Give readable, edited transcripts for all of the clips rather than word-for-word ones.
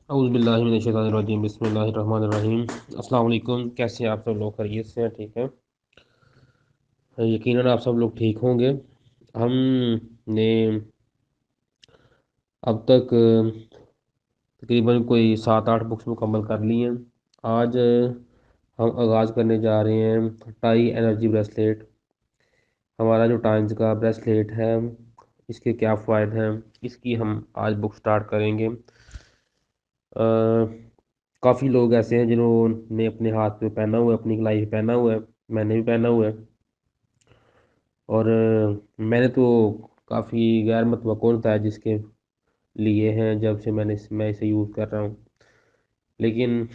औज़ुबिल्लाहि बिस्मिल्लाहिर्रहमानिर्रहीम। अस्सलाम वालेकुम। कैसे हैं आप सब लोग? खैरियत से हैं? ठीक है। यकीनन आप सब लोग ठीक होंगे। हमने अब तक तकरीबन कोई 7-8 बुक्स मुकम्मल कर ली हैं। आज हम आगाज़ करने जा रहे हैं टाई एनर्जी ब्रेसलेट। हमारा जो टाइम्स का ब्रेसलेट है, इसके क्या फ़ायदे हैं, इसकी हम आज बुक स्टार्ट करेंगे। काफ़ी लोग ऐसे हैं जिन्होंने अपने हाथ में पहना हुआ है, अपनी कलाई पे पहना हुआ है। मैंने भी पहना हुआ है और मैंने तो काफ़ी गैर मुतवक्को नताइज जिसके लिए हैं जब से मैं इसे यूज़ कर रहा हूँ। लेकिन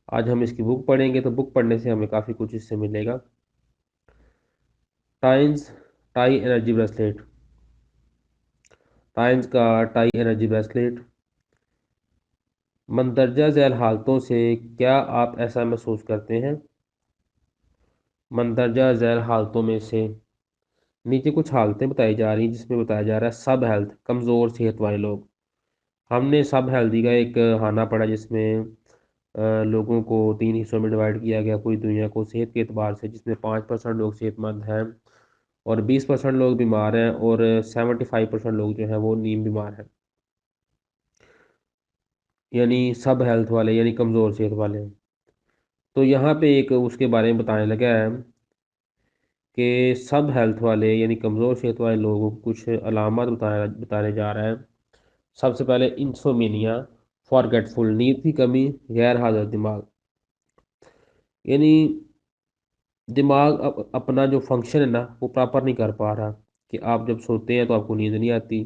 आज हम इसकी बुक पढ़ेंगे तो बुक पढ़ने से हमें काफ़ी कुछ इससे मिलेगा। Times tie energy bracelet. Times का टाई एनर्जी ब्रेसलेट। मंदरजा झैल हालतों से क्या आप ऐसा महसूस करते हैं? मंदरजा झैल हालतों में से नीचे कुछ हालतें बताई जा रही हैं, जिसमें बताया जा रहा है सब हेल्थ, कमज़ोर सेहत वाले लोग। हमने सब हेल्दी का एक खाना पढ़ा जिसमें लोगों को 3 हिस्सों में डिवाइड किया गया पूरी दुनिया को सेहत के एतबार से, जिसमें 5% लोग सेहतमंद हैं और 20% लोग बीमार हैं और 75% लोग जो हैं वो नीम बीमार हैं। यानी सब हेल्थ वाले यानी कमज़ोर सेहत वाले हैं। तो यहाँ पे एक उसके बारे में बताने लगा है कि सब हेल्थ वाले यानी कमज़ोर सेहत वाले लोगों को कुछ अलामत बताने जा रहा है। सबसे पहले इंसोमिनिया, फॉरगेटफुल, नींद की कमी, गैर हाजिर दिमाग। यानी दिमाग अपना जो फंक्शन है ना वो प्रॉपर नहीं कर पा रहा। कि आप जब सोते हैं तो आपको नींद नहीं आती,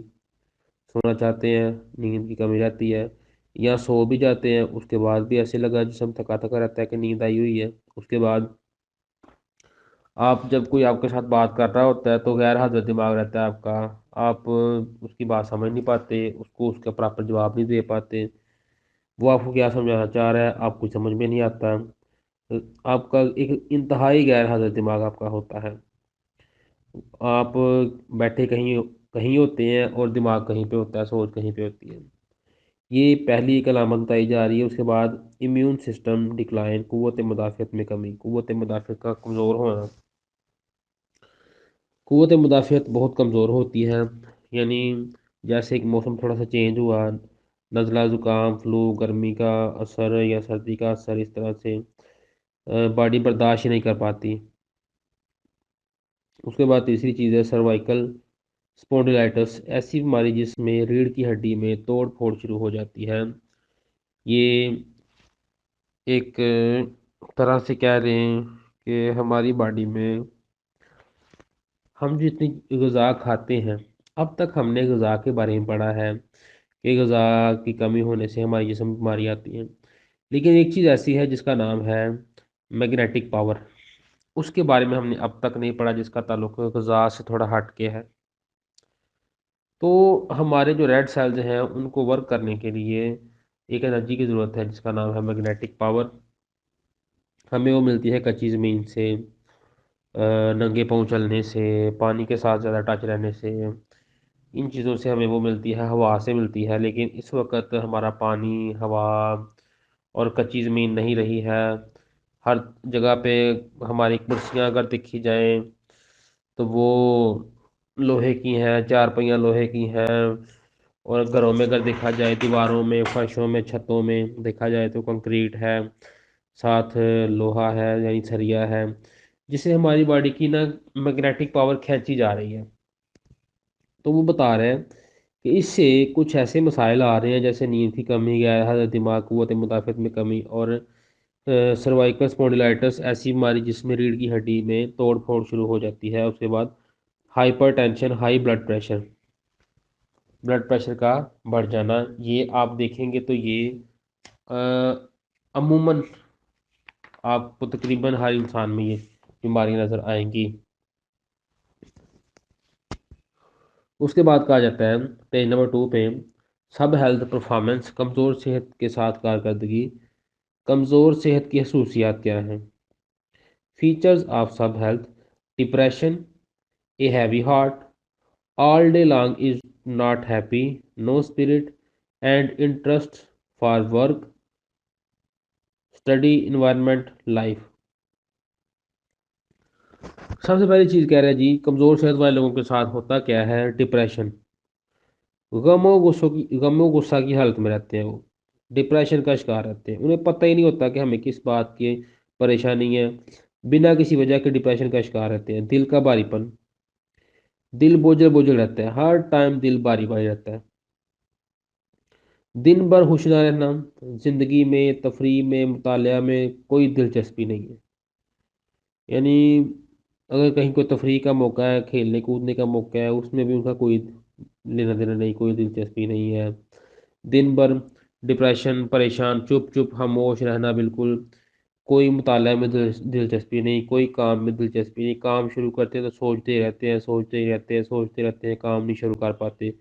सोना चाहते हैं, नींद की कमी रहती है, या सो भी जाते हैं उसके बाद भी ऐसे लगा जिसम थका थका रहता है कि नींद आई हुई है। उसके बाद आप जब कोई आपके साथ बात कर रहा होता है तो गैर हाजिर दिमाग रहता है आपका। आप उसकी बात समझ नहीं पाते, उसको उसका प्रॉपर जवाब नहीं दे पाते। वो आपको क्या समझाना चाह रहा है आपको समझ में नहीं आता। आपका एक इंतहाई गैर हाजिर दिमाग आपका होता है। आप बैठे कहीं कहीं होते हैं और दिमाग कहीं पे होता है, सोच कहीं पे होती है। ये पहली एक अलामत बताई जा रही है। उसके बाद इम्यून सिस्टम डिक्लाइन, कुव्वत मुदाफ़त में कमी, कुव्वत मुदाफ़त का कमज़ोर होना। कुव्वत मुदाफ़त बहुत कमज़ोर होती है। यानी जैसे कि मौसम थोड़ा सा चेंज हुआ, नज़ला ज़ुकाम, फ्लू, गर्मी का असर या सर्दी का असर, इस तरह से बॉडी बर्दाश्त ही नहीं कर पाती। उसके बाद तीसरी चीज़ है सर्वाइकल स्पॉन्डिलाइटिस, ऐसी बीमारी जिसमें रीढ़ की हड्डी में तोड़ फोड़ शुरू हो जाती है। ये एक तरह से कह रहे हैं कि हमारी बॉडी में हम जितनी ग़िज़ा खाते हैं, अब तक हमने ग़िज़ा के बारे में पढ़ा है कि ग़िज़ा की कमी होने से हमारे जिस्म में बीमारी आती है। लेकिन एक चीज़ ऐसी है जिसका नाम है मैग्नेटिक पावर। उसके बारे में हमने अब तक नहीं पढ़ा, जिसका ताल्लुक ग़िज़ा से थोड़ा हट के है। तो हमारे जो रेड सेल्स हैं उनको वर्क करने के लिए एक एनर्जी की ज़रूरत है जिसका नाम है मैग्नेटिक पावर। हमें वो मिलती है कच्ची ज़मीन से, नंगे पाँव चलने से, पानी के साथ ज़्यादा टच रहने से। इन चीज़ों से हमें वो मिलती है, हवा से मिलती है। लेकिन इस वक्त हमारा पानी, हवा और कच्ची ज़मीन नहीं रही है। हर जगह पे हमारी कुर्सियाँ अगर देखी जाएँ तो वो लोहे की हैं, चार पहिया लोहे की हैं। और घरों में अगर देखा जाए, दीवारों में, फर्शों में, छतों में देखा जाए तो कंक्रीट है, साथ लोहा है यानी सरिया है, जिससे हमारी बॉडी की ना मैग्नेटिक पावर खींची जा रही है। तो वो बता रहे हैं कि इससे कुछ ऐसे मसाइल आ रहे हैं जैसे नींद की कमी, गैर हाजिर दिमाग, कुव्वत मुदाफ़त में कमी और सर्वाइकल स्पॉन्डिलाइटिस, ऐसी बीमारी जिसमें रीढ़ की हड्डी में तोड़ फोड़ शुरू हो जाती है। उसके बाद hypertension, high blood pressure, blood pressure का बढ़ जाना। ये आप देखेंगे तो ये अ, अमूमन आपको तकरीबन हर इंसान में ये बीमारी नज़र आएंगी। उसके बाद कहा जाता है पेज नंबर 2 पे, सब हेल्थ परफॉर्मेंस, कमज़ोर सेहत के साथ कारकर्दगी। कमज़ोर सेहत की खसूसियात क्या हैं? फीचर्स ऑफ सब health: depression, a heavy heart, all day long is not happy, no spirit and interest, for work, study, environment, life. सबसे पहली चीज़ कह रहे हैं जी, कमज़ोर सेहत वाले लोगों के साथ होता क्या है? डिप्रेशन। गमो गुस्सा की हालत में रहते हैं वो, डिप्रेशन का शिकार रहते हैं। उन्हें पता ही नहीं होता कि हमें किस बात की परेशानी है, बिना किसी वजह के डिप्रेशन का शिकार रहते हैं। दिल का भारीपन, दिल बोझल बोझल रहता है, हर टाइम दिल भारी भारी रहता है। दिन भर खुश ना रहना, जिंदगी में, तफरीह में, मुतालिया में कोई दिलचस्पी नहीं है। यानी अगर कहीं कोई तफरीह का मौका है, खेलने कूदने का मौका है, उसमें भी उनका कोई लेना देना नहीं, कोई दिलचस्पी नहीं है। दिन भर डिप्रेशन, परेशान, चुप चुप खामोश रहना, बिल्कुल कोई मुताला में दिलचस्पी नहीं, कोई काम में दिलचस्पी नहीं। काम शुरू करते हैं तो सोचते ही रहते हैं, सोचते ही रहते हैं, सोचते रहते हैं, काम नहीं शुरू कर पाते।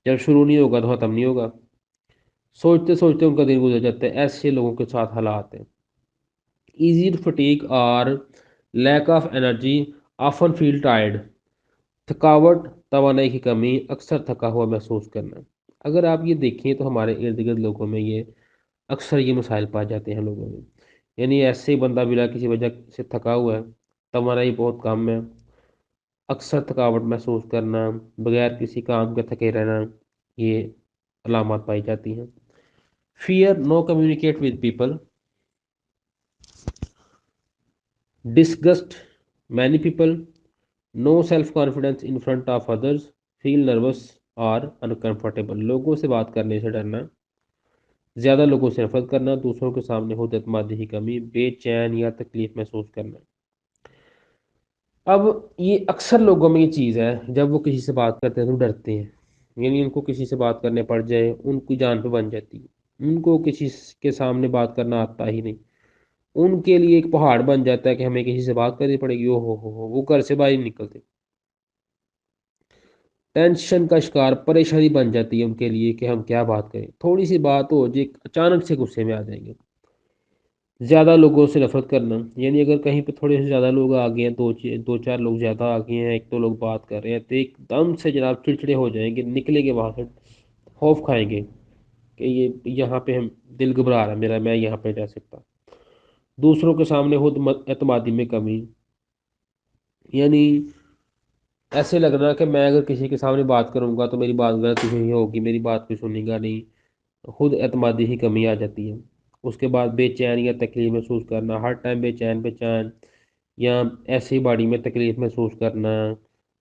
जब शुरू नहीं होगा तो ख़त्म नहीं होगा। सोचते सोचते उनका दिन गुजर जाता है। ऐसे लोगों के साथ हालात हैं। easy fatigue और lack of energy, often feel tired। थकावट, तवानाई की कमी, अक्सर थका हुआ महसूस करना। अगर आप ये देखें तो हमारे इर्द गिर्द लोगों में ये अक्सर ये मसाइल पाए जाते हैं लोगों में। यानी ऐसे ही बंदा बिना किसी वजह से थका हुआ है, तवानाई बहुत कम है, अक्सर थकावट महसूस करना, बगैर किसी काम के थके रहना, ये अलामत पाई जाती हैं। Fear no communicate with people, disgust many people, no self confidence in front of others, feel nervous और uncomfortable। लोगों से बात करने से डरना, ज़्यादा लोगों से नफरत करना, दूसरों के सामने खुद एतमादी की कमी, बेचैन या तकलीफ महसूस करना। अब ये अक्सर लोगों में ये चीज़ है, जब वो किसी से बात करते हैं तो डरते हैं। यानी उनको किसी से बात करने पड़ जाए, उनकी जान पे बन जाती है। उनको किसी के सामने बात करना आता ही नहीं। उनके लिए एक पहाड़ बन जाता है कि हमें किसी से बात करनी पड़ेगी। ओ हो, वो घर से बाहर ही नहीं निकलते। टेंशन का शिकार, परेशानी बन जाती है उनके लिए कि हम क्या बात करें। थोड़ी सी बात हो जो अचानक से गुस्से में आ जाएंगे। ज़्यादा लोगों से नफरत करना, यानी अगर कहीं पे थोड़े से ज़्यादा लोग आ गए हैं, दो चार लोग ज़्यादा आ गए हैं, एक दो लोग बात कर रहे हैं, तो एकदम से जनाब चिड़चिड़े हो जाएंगे, निकलेंगे वहाँ से, खौफ खाएंगे कि ये यहाँ पे हम, दिल घबरा रहा है मेरा, मैं यहाँ पे रह सकता। दूसरों के सामने खुद एतमादी में कमी, यानी ऐसे लगना कि मैं अगर किसी के सामने बात करूंगा तो मेरी बात गलत ही होगी, मेरी बात कोई सुनेगा नहीं। खुद एतमादी की कमी आ जाती है। उसके बाद बेचैन या तकलीफ महसूस करना, हर टाइम बेचैन बेचैन, या ऐसे ही बॉडी में तकलीफ महसूस करना,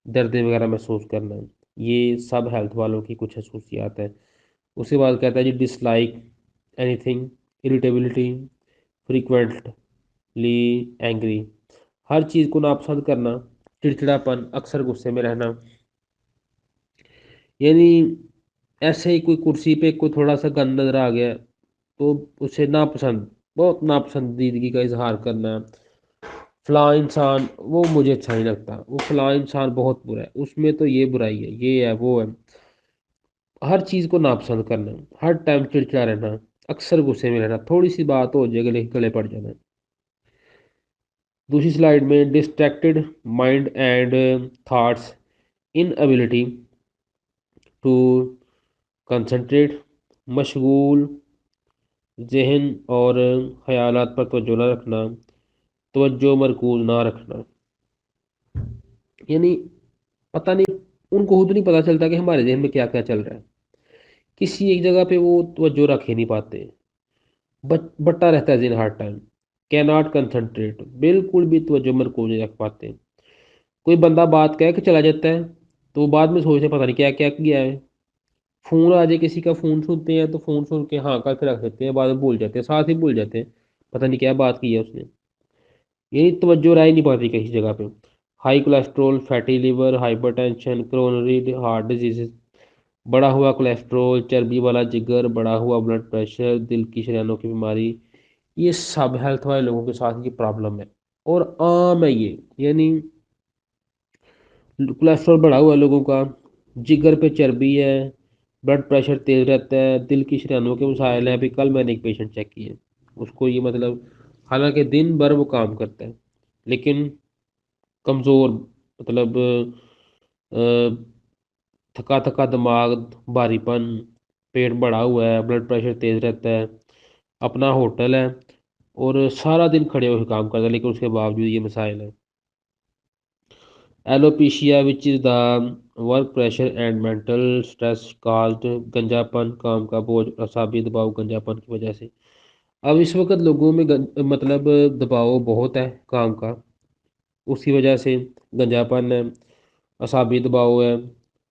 दर्द वगैरह महसूस करना, ये सब हेल्थ वालों की कुछ खसूसियात है। उसके बाद कहता है जी, dislike anything, irritability, frequently angry, हर चीज़ को नापसंद करना, चिड़चिड़ापन, अक्सर गुस्से में रहना। यानी ऐसे ही कोई कुर्सी पे कोई थोड़ा सा गंद नजर आ गया तो उसे नापसंद, बहुत नापसंदीदगी का इजहार करना। फलां इंसान वो मुझे अच्छा नहीं लगता, वो फलां इंसान बहुत बुरा है, उसमें तो ये बुराई है, ये है, वो है। हर चीज़ को नापसंद करना, हर टाइम चिड़चिड़ा रहना, अक्सर गुस्से में रहना, थोड़ी सी बात हो जाए गले पड़ जाना। दूसरी स्लाइड में, distracted mind and thoughts, inability to concentrate, मशगूल जहन और ख्यालात पर तवज्जो न रखना, तवज्जो मरकूज ना रखना। यानी पता नहीं, उनको खुद नहीं पता चलता कि हमारे जहन में क्या क्या चल रहा है। किसी एक जगह पे वो तवज्जो रख ही नहीं पाते, बट्टा रहता है जहन हर टाइम। कैन नॉट कंसंट्रेट, बिल्कुल भी तवज्जो मरकूज नहीं रख पाते। कोई बंदा बात कह के चला जाता है तो वो बाद में सोचते पता नहीं क्या क्या किया है। फ़ोन आ जाए, किसी का फ़ोन सुनते हैं तो फ़ोन सुन के हाँ करके रख देते हैं, बाद में भूल जाते हैं, साथ ही भूल जाते हैं, पता नहीं क्या बात की है उसने। यही तवज्जो रह ही नहीं पाती किसी जगह पे। High cholesterol, fatty liver, hypertension, coronary heart disease, बढ़ा हुआ कोलेस्ट्रोल, चर्बी वाला जिगर, बढ़ा हुआ ब्लड प्रेशर, दिल की शरीरों की बीमारी, ये सब हेल्थ वाले लोगों के साथ ये प्रॉब्लम है और आम है ये। यानी कोलेस्ट्रॉल बढ़ा हुआ है लोगों का, जिगर पे चर्बी है, ब्लड प्रेशर तेज रहता है, दिल की शरीरों के मसाइल हैं। अभी कल मैंने एक पेशेंट चेक किया, उसको ये मतलब, हालांकि दिन भर वो काम करता है लेकिन कमज़ोर, मतलब अ, थका थका दिमाग, भारीपन, पेट बढ़ा हुआ है, ब्लड प्रेशर तेज़ रहता है, अपना होटल है और सारा दिन खड़े होकर काम करता है, लेकिन उसके बावजूद ये मसाइल हैं। Alopecia which is the work pressure and mental stress caused गंजापन, काम का बोझ, असाबी दबाव गंजापन की वजह से। अब इस वक्त लोगों में मतलब दबाव बहुत है काम का, उसकी वजह से गंजापन है, असाबी दबाव है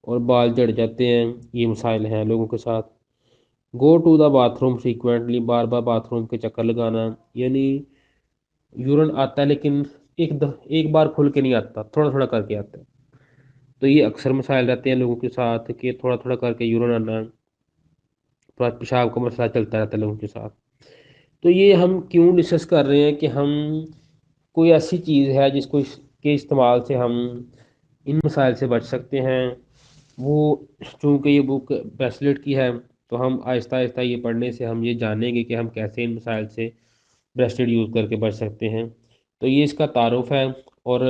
और बाल झड़ जाते हैं। ये मसाइल हैं लोगों के साथ। Go to the bathroom frequently, बार बार बाथरूम के चक्कर लगाना, यानी यूरिन आता है लेकिन एक बार खुल के नहीं आता, थोड़ा थोड़ा करके आता है। तो ये अक्सर मसाइल रहते हैं लोगों के साथ कि थोड़ा थोड़ा करके यूरिन आना, थोड़ा पेशाब का मसला चलता रहता है लोगों के साथ। तो ये हम क्यों डिस्कस कर रहे हैं कि हम कोई ऐसी चीज़ है जिसको के इस्तेमाल से हम इन मसाइल से बच सकते हैं। वो चूँकि ये बुक ब्रेसलेट की है, तो हम आहिस्ता आहिस्ता ये पढ़ने से हम ये जानेंगे कि हम कैसे इन मसाइल से ब्रेसलेट यूज़ करके बच सकते हैं। तो ये इसका तारुफ है। और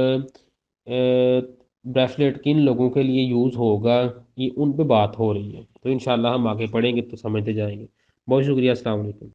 ब्रेसलेट किन लोगों के लिए यूज़ होगा, ये उन पे बात हो रही है। तो इंशाल्लाह हम आगे पढ़ेंगे तो समझते जाएंगे। बहुत शुक्रिया। अस्सलाम वालेकुम।